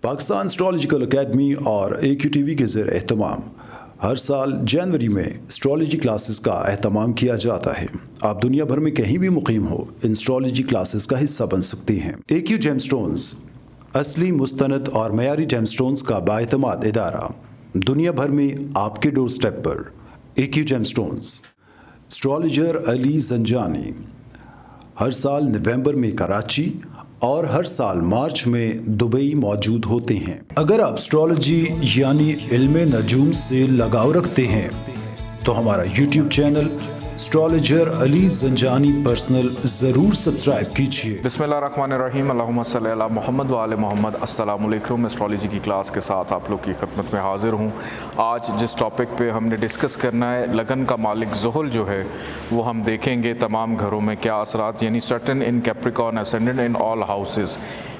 Pakistan astrological academy اور AQTV کے زیر اہتمام ہر سال جنوری میں اسٹرالوجی کلاسز کا اہتمام کیا جاتا ہے۔ آپ دنیا بھر میں کہیں بھی مقیم ہو، ان اسٹرالوجی کلاسز کا حصہ بن سکتے ہیں۔ AQ جیم سٹونز اصلی مستند اور معیاری جیم سٹونز کا بااعتماد ادارہ، دنیا بھر میں آپ کے ڈور سٹیپ پر۔ AQ gem stones. اسٹرالوجر علی زنجانی ہر سال نومبر میں کراچی اور ہر سال مارچ میں دبئی موجود ہوتے ہیں۔ اگر آپ اسٹرالوجی یعنی علم نجوم سے لگاؤ رکھتے ہیں تو ہمارا یوٹیوب چینل اسٹرالوجر علی زنجانی پرسنل ضرور سبسکرائب کیجیے۔ بسم اللہ الرحمن الرحیم، اللہم صلی علی محمد وآل محمد۔ السلام علیکم۔ اسٹرالوجی کی کلاس کے ساتھ آپ لوگ کی خدمت میں حاضر ہوں۔ آج جس ٹاپک پہ ہم نے ڈسکس کرنا ہے، لگن کا مالک زحل جو ہے وہ ہم دیکھیں گے تمام گھروں میں کیا اثرات، یعنی سرٹن ان کیپریکارن اسینڈنٹ ان آل ہاؤسز۔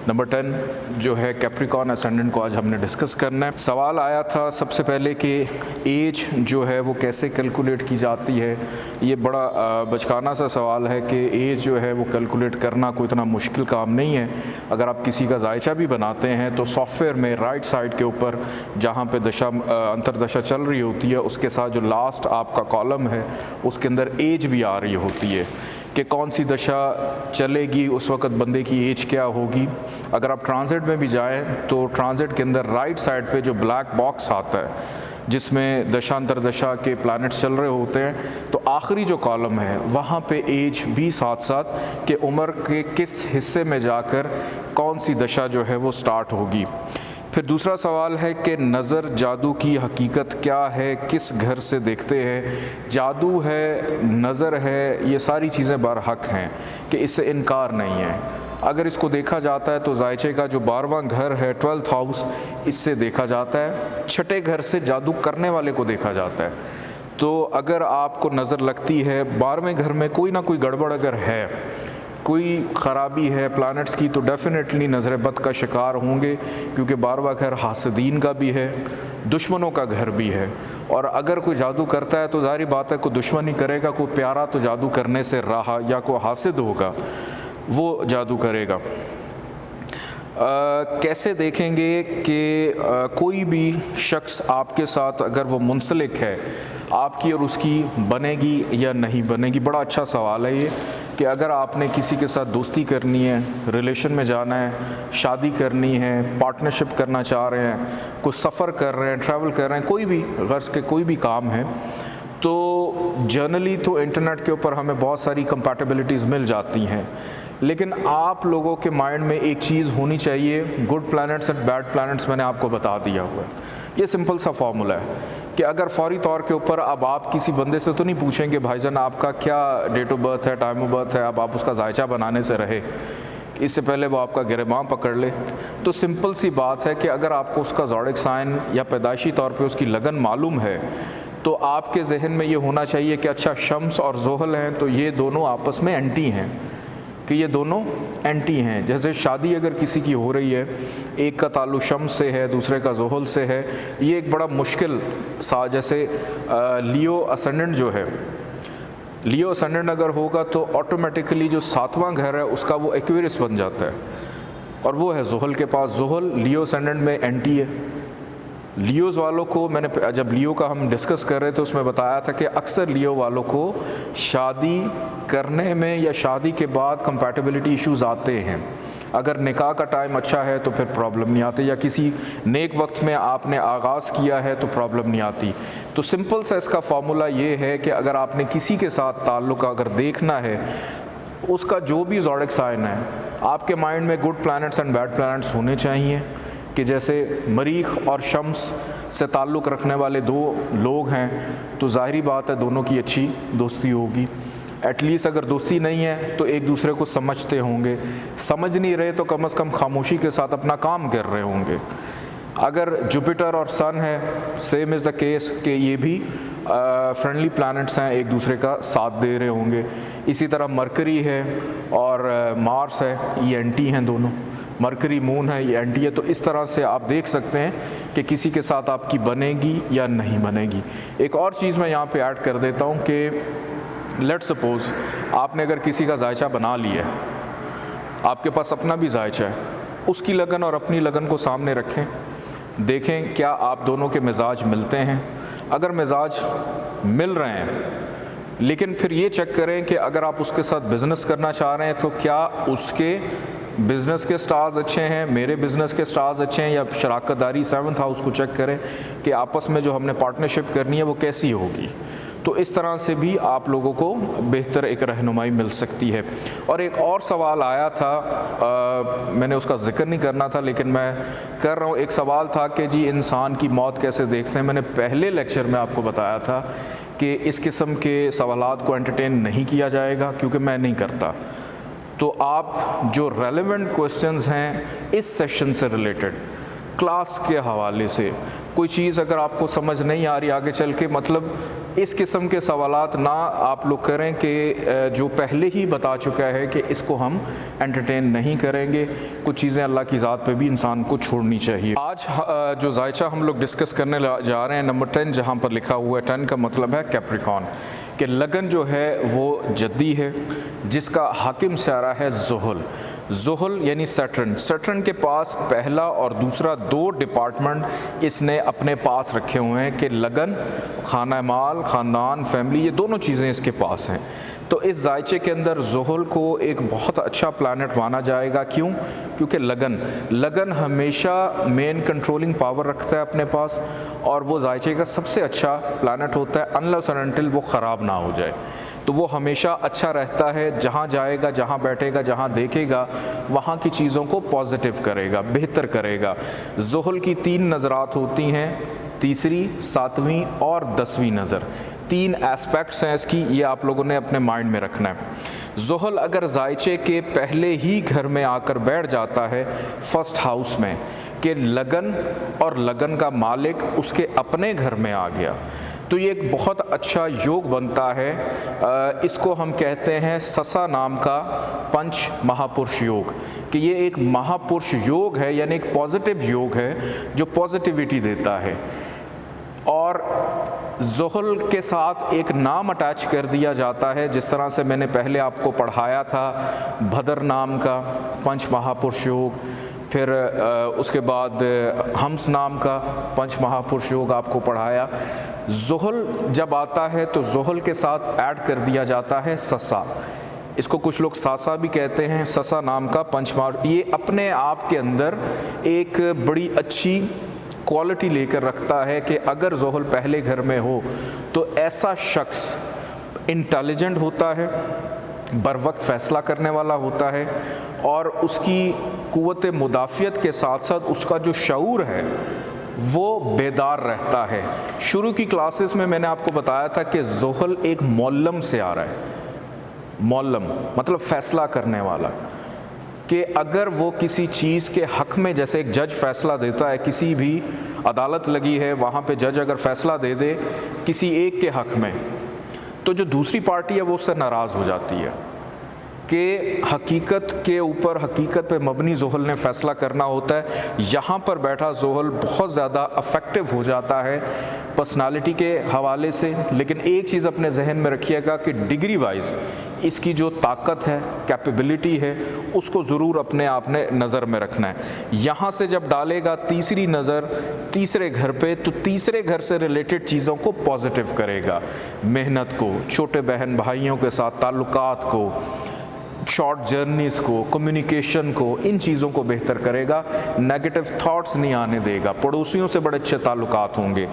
نمبر 10 جو ہے کیپریکارن اسینڈنٹ کو آج ہم نے ڈسکس کرنا ہے۔ سوال آیا تھا سب سے پہلے کہ ایج جو ہے وہ کیسے کیلکولیٹ کی جاتی ہے۔ یہ بڑا بچکانہ سا سوال ہے کہ ایج جو ہے وہ کیلکولیٹ کرنا کوئی اتنا مشکل کام نہیں ہے۔ اگر آپ کسی کا ذائچہ بھی بناتے ہیں تو سافٹ ویئر میں رائٹ سائڈ کے اوپر جہاں پہ انتردشا چل رہی ہوتی ہے اس کے ساتھ جو لاسٹ آپ کا کالم ہے اس کے اندر ایج بھی آ رہی ہوتی ہے کہ کون سی دشا چلے گی، اس وقت بندے کی ایج کیا ہوگی۔ اگر آپ ٹرانزٹ میں بھی جائیں تو ٹرانزٹ کے اندر رائٹ سائڈ پہ جو بلیک باکس آتا ہے جس میں دشانتردشا کے پلانٹس چل رہے ہوتے ہیں تو آخری جو کالم ہے وہاں پہ ایج بھی ساتھ ساتھ کہ عمر کے کس حصے میں جا کر کون سی دشا جو ہے وہ سٹارٹ ہوگی۔ پھر دوسرا سوال ہے کہ نظر جادو کی حقیقت کیا ہے، کس گھر سے دیکھتے ہیں۔ جادو ہے، نظر ہے، یہ ساری چیزیں برحق ہیں کہ اس سے انکار نہیں ہے۔ اگر اس کو دیکھا جاتا ہے تو ذائچے کا جو 12واں گھر ہے 12th ہاؤس، اس سے دیکھا جاتا ہے۔ چھٹے گھر سے جادو کرنے والے کو دیکھا جاتا ہے۔ تو اگر آپ کو نظر لگتی ہے 12ویں گھر میں کوئی نہ کوئی گڑبڑ اگر ہے، کوئی خرابی ہے پلانٹس کی، تو ڈیفینیٹلی نظر بد کا شکار ہوں گے، کیونکہ 12واں گھر حاسدین کا بھی ہے، دشمنوں کا گھر بھی ہے۔ اور اگر کوئی جادو کرتا ہے تو ظاہری بات ہے کوئی دشمن ہی کرے گا، کوئی پیارا تو جادو کرنے سے رہا، یا کوئی حاسد ہوگا وہ جادو کرے گا۔ کیسے دیکھیں گے کہ کوئی بھی شخص آپ کے ساتھ اگر وہ منسلک ہے، آپ کی اور اس کی بنے گی یا نہیں بنے گی؟ بڑا اچھا سوال ہے یہ کہ اگر آپ نے کسی کے ساتھ دوستی کرنی ہے، ریلیشن میں جانا ہے، شادی کرنی ہے، پارٹنرشپ کرنا چاہ رہے ہیں، کوئی سفر کر رہے ہیں، ٹریول کر رہے ہیں، کوئی بھی غرض کے کوئی بھی کام ہے، تو جنرلی تو انٹرنیٹ کے اوپر ہمیں بہت ساری کمپیٹیبلٹیز مل جاتی ہیں، لیکن آپ لوگوں کے مائنڈ میں ایک چیز ہونی چاہیے، good plants and bad plants میں نے آپ کو بتا دیا ہوا ہے۔ یہ سمپل سا فارمولا ہے کہ اگر فوری طور کے اوپر اب آپ کسی بندے سے تو نہیں پوچھیں گے بھائی جان آپ کا کیا ڈیٹ آف برتھ ہے، ٹائم آف برتھ ہے، اب آپ اس کا ذائچہ بنانے سے رہے، اس سے پہلے وہ آپ کا گریباں پکڑ لے۔ تو سمپل سی بات ہے کہ اگر آپ کو اس کا زوڈک سائن یا پیدائشی طور پہ اس کی لگن معلوم ہے تو آپ کے ذہن میں یہ ہونا چاہیے کہ اچھا شمس اور زحل ہیں تو یہ دونوں آپس میں اینٹی ہیں، کہ یہ دونوں اینٹی ہیں۔ جیسے شادی اگر کسی کی ہو رہی ہے، ایک کا تعلق شمس سے ہے دوسرے کا زحل سے ہے، یہ ایک بڑا مشکل سا، جیسے لیو اسینڈنٹ جو ہے، لیو اسینڈنٹ اگر ہوگا تو آٹومیٹکلی جو 7واں گھر ہے اس کا وہ ایکویرس بن جاتا ہے، اور وہ ہے زحل کے پاس۔ زحل لیو اسینڈنٹ میں اینٹی ہے۔ لیوز والوں کو میں نے جب لیو کا ہم ڈسکس کر رہے تھے اس میں بتایا تھا کہ اکثر لیو والوں کو شادی کرنے میں یا شادی کے بعد کمپیٹیبلٹی ایشوز آتے ہیں۔ اگر نکاح کا ٹائم اچھا ہے تو پھر پرابلم نہیں آتی، یا کسی نیک وقت میں آپ نے آغاز کیا ہے تو پرابلم نہیں آتی۔ تو سمپل سا اس کا فارمولا یہ ہے کہ اگر آپ نے کسی کے ساتھ تعلق اگر دیکھنا ہے، اس کا جو بھی زوڈک سائن ہے، آپ کے مائنڈ میں good plants and bad plants ہونے چاہیے، کہ جیسے مریخ اور شمس سے تعلق رکھنے والے دو لوگ ہیں تو ظاہری بات ہے دونوں کی اچھی دوستی ہوگی۔ ایٹ لیسٹ اگر دوستی نہیں ہے تو ایک دوسرے کو سمجھتے ہوں گے، سمجھ نہیں رہے تو کم از کم خاموشی کے ساتھ اپنا کام کر رہے ہوں گے۔ اگر جوپیٹر اور سن ہے، سیم از دا کیس کہ یہ بھی فرینڈلی پلانٹس ہیں، ایک دوسرے کا ساتھ دے رہے ہوں گے۔ اسی طرح مرکری ہے اور مارس ہے، یہ اینٹی ہیں دونوں۔ مرکری مون ہے، یہ اینٹی ہے۔ تو اس طرح سے آپ دیکھ سکتے ہیں کہ کسی کے ساتھ آپ کی بنے گی یا نہیں بنے گی۔ ایک اور چیز میں یہاں پہ ایڈ کر دیتا ہوں کہ لیٹ سپوز آپ نے اگر کسی کا ذائچہ بنا لیا ہے، آپ کے پاس اپنا بھی ذائچہ ہے، اس کی لگن اور اپنی لگن کو سامنے رکھیں، دیکھیں کیا آپ دونوں کے مزاج ملتے ہیں۔ اگر مزاج مل رہے ہیں، لیکن پھر یہ چیک کریں کہ اگر آپ اس کے ساتھ بزنس کرنا چاہ رہے ہیں تو کیا اس کے بزنس کے سٹارز اچھے ہیں، میرے بزنس کے سٹارز اچھے ہیں، یا شراکت داری 7th ہاؤس کو چیک کریں کہ آپس میں جو ہم نے پارٹنرشپ کرنی ہے وہ کیسی ہوگی۔ تو اس طرح سے بھی آپ لوگوں کو بہتر ایک رہنمائی مل سکتی ہے۔ اور ایک اور سوال آیا تھا، میں نے اس کا ذکر نہیں کرنا تھا لیکن میں کر رہا ہوں۔ ایک سوال تھا کہ جی انسان کی موت کیسے دیکھتے ہیں۔ میں نے پہلے لیکچر میں آپ کو بتایا تھا کہ اس قسم کے سوالات کو انٹرٹین نہیں کیا جائے گا کیونکہ میں نہیں کرتا۔ تو آپ جو ریلیونٹ کوسچنز ہیں اس سیشن سے ریلیٹڈ، کلاس کے حوالے سے کوئی چیز اگر آپ کو سمجھ نہیں آ رہی آگے چل کے، مطلب اس قسم کے سوالات نہ آپ لوگ کریں کہ جو پہلے ہی بتا چکا ہے کہ اس کو ہم انٹرٹین نہیں کریں گے۔ کچھ چیزیں اللہ کی ذات پہ بھی انسان کو چھوڑنی چاہیے۔ آج جو ذائچہ ہم لوگ ڈسکس کرنے جا رہے ہیں نمبر 10 جہاں پر لکھا ہوا ہے، 10 کا مطلب ہے کیپریکون، کہ لگن جو ہے وہ جدی ہے، جس کا حاکم سیارہ ہے زحل۔ زحل یعنی سیٹرن کے پاس پہلا اور دوسرا 2 ڈپارٹمنٹ اس نے اپنے پاس رکھے ہوئے ہیں کہ لگن، خانہ مال، خاندان، فیملی، یہ دونوں چیزیں اس کے پاس ہیں۔ تو اس ذائچے کے اندر زحل کو ایک بہت اچھا پلانٹ مانا جائے گا۔ کیوں؟ کیونکہ لگن ہمیشہ مین کنٹرولنگ پاور رکھتا ہے اپنے پاس، اور وہ ذائچے کا سب سے اچھا پلانٹ ہوتا ہے unless and until وہ خراب نہ ہو جائے۔ تو وہ ہمیشہ اچھا رہتا ہے، جہاں جائے گا، جہاں بیٹھے گا، جہاں دیکھے گا وہاں کی چیزوں کو پازیٹیو کرے گا، بہتر کرے گا۔ زحل کی 3 نظرات ہوتی ہیں، تیسری، 7ویں اور 10ویں نظر۔ 3 ایسپیکٹس ہیں اس کی، یہ آپ لوگوں نے اپنے مائنڈ میں رکھنا ہے۔ زحل اگر ذائچے کے پہلے ہی گھر میں آ کر بیٹھ جاتا ہے 1st ہاؤس میں، کہ لگن اور لگن کا مالک اس کے اپنے گھر میں آ گیا، تو یہ ایک بہت اچھا یوگ بنتا ہے۔ اس کو ہم کہتے ہیں سسا نام کا پنچ مہاپرش یوگ، کہ یہ ایک مہاپرش یوگ ہے، یعنی ایک پازیٹیو یوگ ہے جو پازیٹیوٹی دیتا ہے۔ اور زحل کے ساتھ ایک نام اٹیچ کر دیا جاتا ہے، جس طرح سے میں نے پہلے آپ کو پڑھایا تھا بھدر نام کا پنچ مہاپرش یوگ، پھر اس کے بعد ہمس نام کا پنچ مہاپرش یوگ آپ کو پڑھایا۔ زحل جب آتا ہے تو زحل کے ساتھ ایڈ کر دیا جاتا ہے سسا، اس کو کچھ لوگ ساسا بھی کہتے ہیں، سسا نام کا پنچ مہاپرش، یہ اپنے آپ کے اندر ایک بڑی اچھی کوالٹی لے کر رکھتا ہے کہ اگر زحل پہلے گھر میں ہو تو ایسا شخص انٹیلیجنٹ ہوتا ہے، بر وقت فیصلہ کرنے والا ہوتا ہے، اور اس کی قوت مدافعت کے ساتھ ساتھ اس کا جو شعور ہے وہ بیدار رہتا ہے۔ شروع کی کلاسز میں نے آپ کو بتایا تھا کہ زحل ایک مولم سے آ رہا ہے، مولم مطلب فیصلہ کرنے والا، کہ اگر وہ کسی چیز کے حق میں، جیسے ایک جج فیصلہ دیتا ہے، کسی بھی عدالت لگی ہے وہاں پہ جج اگر فیصلہ دے دے کسی ایک کے حق میں، تو جو دوسری پارٹی ہے وہ اس سے ناراض ہو جاتی ہے کہ حقیقت کے اوپر، حقیقت پہ مبنی زحل نے فیصلہ کرنا ہوتا ہے۔ یہاں پر بیٹھا زحل بہت زیادہ افیکٹو ہو جاتا ہے پرسنالٹی کے حوالے سے، لیکن ایک چیز اپنے ذہن میں رکھیے گا کہ ڈگری وائز اس کی جو طاقت ہے، کیپیبلٹی ہے، اس کو ضرور اپنے آپ نے نظر میں رکھنا ہے۔ یہاں سے جب ڈالے گا تیسری نظر تیسرے گھر پہ، تو تیسرے گھر سے ریلیٹڈ چیزوں کو پازیٹیو کرے گا، محنت کو، چھوٹے بہن بھائیوں کے ساتھ تعلقات کو، شارٹ جرنیز کو، کمیونیکیشن کو، ان چیزوں کو بہتر کرے گا، نیگیٹو تھاٹس نہیں آنے دے گا، پڑوسیوں سے بڑے اچھے تعلقات ہوں گے۔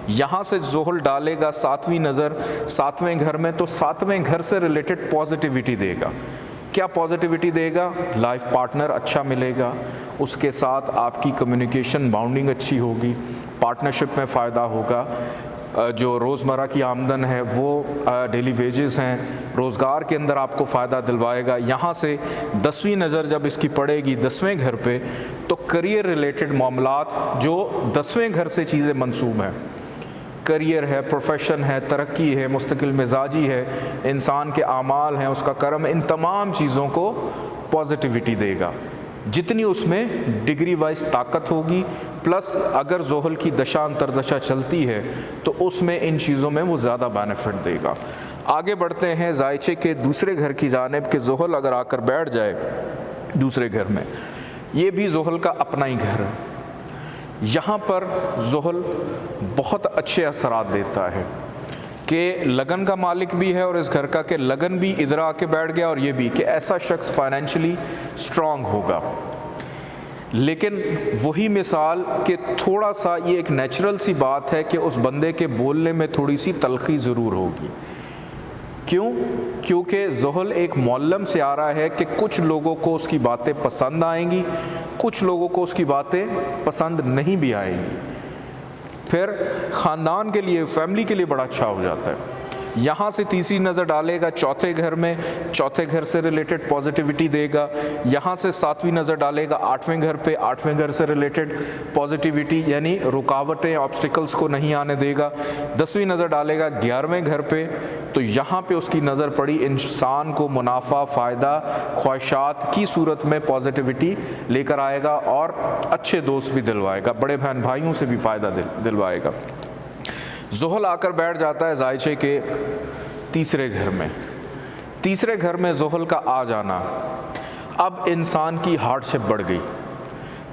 یہاں سے زحل ڈالے گا 7ویں نظر 7ویں گھر میں، تو 7ویں گھر سے ریلیٹڈ پازیٹیوٹی دے گا۔ کیا پازیٹیوٹی دے گا؟ لائف پارٹنر اچھا ملے گا، اس کے ساتھ آپ کی کمیونیکیشن باؤنڈنگ اچھی ہوگی، پارٹنرشپ میں فائدہ ہوگا، جو روزمرہ کی آمدن ہے وہ ڈیلی ویجز ہیں، روزگار کے اندر آپ کو فائدہ دلوائے گا۔ یہاں سے 10ویں نظر جب اس کی پڑے گی 10ویں گھر پہ، تو کریئر ریلیٹڈ معاملات جو 10ویں گھر سے چیزیں منسوب ہیں، کریئر ہے، پروفیشن ہے، ترقی ہے، مستقل مزاجی ہے، انسان کے اعمال ہیں، اس کا کرم، ان تمام چیزوں کو پازیٹیوٹی دے گا۔ جتنی اس میں ڈگری وائز طاقت ہوگی، پلس اگر زحل کی دشا انتردشا چلتی ہے تو اس میں ان چیزوں میں وہ زیادہ بینیفٹ دے گا۔ آگے بڑھتے ہیں ذائچے کے دوسرے گھر کی جانب، کہ زحل اگر آ کر بیٹھ جائے دوسرے گھر میں، یہ بھی زحل کا اپنا ہی گھر ہے. یہاں پر زحل بہت اچھے اثرات دیتا ہے کہ لگن کا مالک بھی ہے اور اس گھر کا کہ لگن بھی ادھر آ کے بیٹھ گیا, اور یہ بھی کہ ایسا شخص فائنینشلی اسٹرانگ ہوگا. لیکن وہی مثال کہ تھوڑا سا یہ ایک نیچرل سی بات ہے کہ اس بندے کے بولنے میں تھوڑی سی تلخی ضرور ہوگی. کیوں؟ کیونکہ زحل ایک معلم سے آ رہا ہے کہ کچھ لوگوں کو اس کی باتیں پسند آئیں گی, کچھ لوگوں کو اس کی باتیں پسند نہیں بھی آئیں گی. پھر خاندان کے لیے, فیملی کے لیے بڑا اچھا ہو جاتا ہے. یہاں سے تیسری نظر ڈالے گا چوتھے گھر میں, چوتھے گھر سے ریلیٹڈ پازیٹیوٹی دے گا. یہاں سے ساتویں نظر ڈالے گا آٹھویں گھر پہ, آٹھویں گھر سے ریلیٹڈ پازیٹیوٹی یعنی رکاوٹیں, آبسٹیکلس کو نہیں آنے دے گا. 10ویں نظر ڈالے گا 11ویں گھر پہ, تو یہاں پہ اس کی نظر پڑی انسان کو منافع, فائدہ, خواہشات کی صورت میں پازیٹیوٹی لے کر آئے گا, اور اچھے دوست بھی دلوائے گا, بڑے بہن بھائیوں سے بھی فائدہ دلوائے گا. زحل آ کر بیٹھ جاتا ہے زائچے کے تیسرے گھر میں. تیسرے گھر میں زحل کا آ جانا, اب انسان کی ہارڈ شپ بڑھ گئی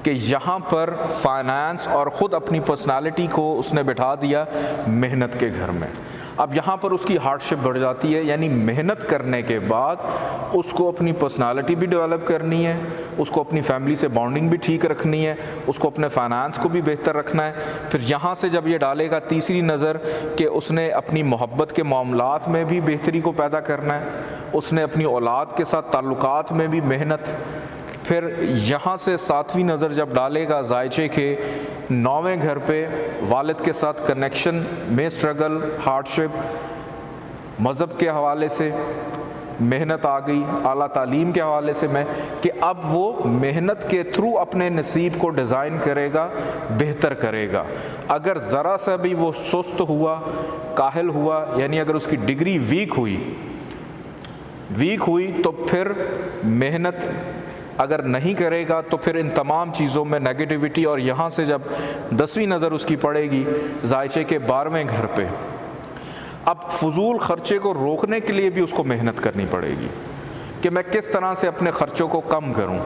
کہ یہاں پر فائنانس اور خود اپنی پرسنالٹی کو اس نے بٹھا دیا محنت کے گھر میں. اب یہاں پر اس کی ہارڈ شپ بڑھ جاتی ہے, یعنی محنت کرنے کے بعد اس کو اپنی پرسنالٹی بھی ڈیولپ کرنی ہے, اس کو اپنی فیملی سے بانڈنگ بھی ٹھیک رکھنی ہے, اس کو اپنے فائنانس کو بھی بہتر رکھنا ہے. پھر یہاں سے جب یہ ڈالے گا تیسری نظر کہ اس نے اپنی محبت کے معاملات میں بھی بہتری کو پیدا کرنا ہے, اس نے اپنی اولاد کے ساتھ تعلقات میں بھی محنت. پھر یہاں سے ساتویں نظر جب ڈالے گا زائچے کے 9ویں گھر پہ, والد کے ساتھ کنیکشن میں اسٹرگل, ہارڈ شپ, مذہب کے حوالے سے محنت آ گئی, اعلیٰ تعلیم کے حوالے سے میں کہ اب وہ محنت کے تھرو اپنے نصیب کو ڈیزائن کرے گا, بہتر کرے گا. اگر ذرا سا بھی وہ سست ہوا, کاہل ہوا, یعنی اگر اس کی ڈگری ویک ہوئی تو پھر محنت اگر نہیں کرے گا تو پھر ان تمام چیزوں میں نیگیٹیوٹی. اور یہاں سے جب 10ویں نظر اس کی پڑے گی زائچے کے 12ویں گھر پہ, اب فضول خرچے کو روکنے کے لیے بھی اس کو محنت کرنی پڑے گی کہ میں کس طرح سے اپنے خرچوں کو کم کروں.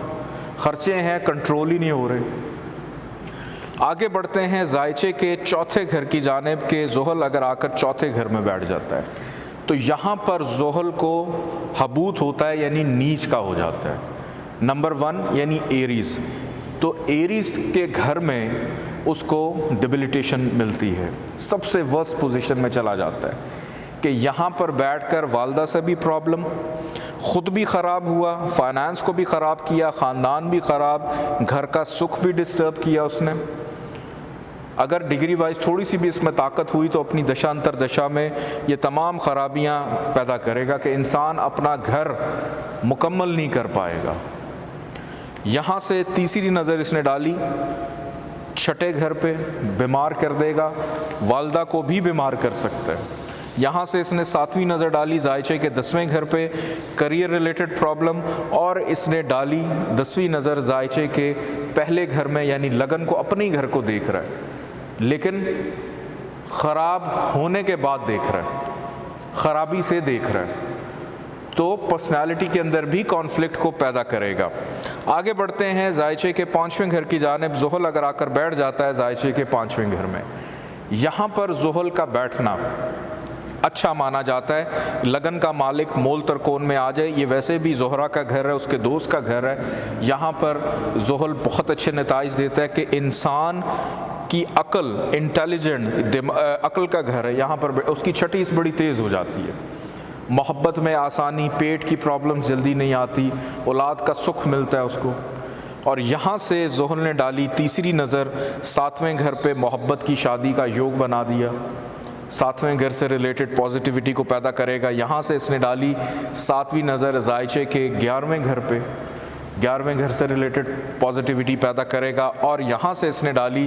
خرچے ہیں کنٹرول ہی نہیں ہو رہے. آگے بڑھتے ہیں زائچے کے چوتھے گھر کی جانب کہ زحل اگر آ کر چوتھے گھر میں بیٹھ جاتا ہے تو یہاں پر زحل کو حبوط ہوتا ہے, یعنی نیچ کا ہو جاتا ہے. نمبر 1 یعنی ایریز, تو ایریز کے گھر میں اس کو ڈیبلیٹیشن ملتی ہے, سب سے ورسٹ پوزیشن میں چلا جاتا ہے کہ یہاں پر بیٹھ کر والدہ سے بھی پرابلم, خود بھی خراب ہوا, فائنانس کو بھی خراب کیا, خاندان بھی خراب, گھر کا سکھ بھی ڈسٹرب کیا اس نے. اگر ڈگری وائز تھوڑی سی بھی اس میں طاقت ہوئی تو اپنی دشا انتر دشا میں یہ تمام خرابیاں پیدا کرے گا کہ انسان اپنا گھر مکمل نہیں کر پائے گا. یہاں سے تیسری نظر اس نے ڈالی چھٹے گھر پہ, بیمار کر دے گا, والدہ کو بھی بیمار کر سکتا ہے. یہاں سے اس نے 7ویں نظر ڈالی زائچے کے 10ویں گھر پہ, کریئر ریلیٹڈ پرابلم, اور اس نے ڈالی 10ویں نظر زائچے کے پہلے گھر میں, یعنی لگن کو, اپنے گھر کو دیکھ رہا ہے لیکن خراب ہونے کے بعد دیکھ رہا ہے, خرابی سے دیکھ رہا ہے, تو پرسنالٹی کے اندر بھی کانفلکٹ کو پیدا کرے گا. آگے بڑھتے ہیں زائچے کے 5ویں گھر کی جانب. زحل اگر آ کر بیٹھ جاتا ہے زائچے کے 5ویں گھر میں, یہاں پر زحل کا بیٹھنا اچھا مانا جاتا ہے. لگن کا مالک مول ترکون میں آ جائے, یہ ویسے بھی زہرہ کا گھر ہے, اس کے دوست کا گھر ہے. یہاں پر زحل بہت اچھے نتائج دیتا ہے کہ انسان کی عقل, انٹیلیجنٹ عقل کا گھر ہے, یہاں پر اس کی چھٹی بڑی تیز ہو جاتی ہے, محبت میں آسانی, پیٹ کی پرابلمز جلدی نہیں آتی, اولاد کا سکھ ملتا ہے اس کو. اور یہاں سے زحل نے ڈالی تیسری نظر 7ویں گھر پہ, محبت کی شادی کا یوگ بنا دیا, 7ویں گھر سے ریلیٹڈ پازیٹیوٹی کو پیدا کرے گا. یہاں سے اس نے ڈالی 7ویں نظر زائچے کے 11ویں گھر پہ, 11ویں گھر سے ریلیٹڈ پازیٹیوٹی پیدا کرے گا. اور یہاں سے اس نے ڈالی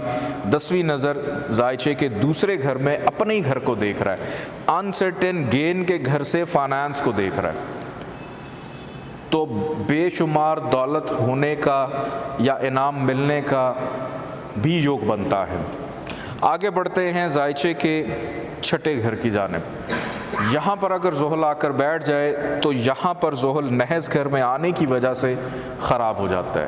10ویں نظر زائچے کے دوسرے گھر میں, اپنے ہی گھر کو دیکھ رہا ہے, انسرٹن گین کے گھر سے فائنانس کو دیکھ رہا ہے, تو بے شمار دولت ہونے کا یا انعام ملنے کا بھی یوگ بنتا ہے. آگے بڑھتے ہیں زائچے کے چھٹے گھر کی جانب. یہاں پر اگر زحل آ کر بیٹھ جائے تو یہاں پر زحل نحس گھر میں آنے کی وجہ سے خراب ہو جاتا ہے,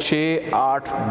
6, 8,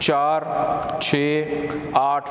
4, 6, 8,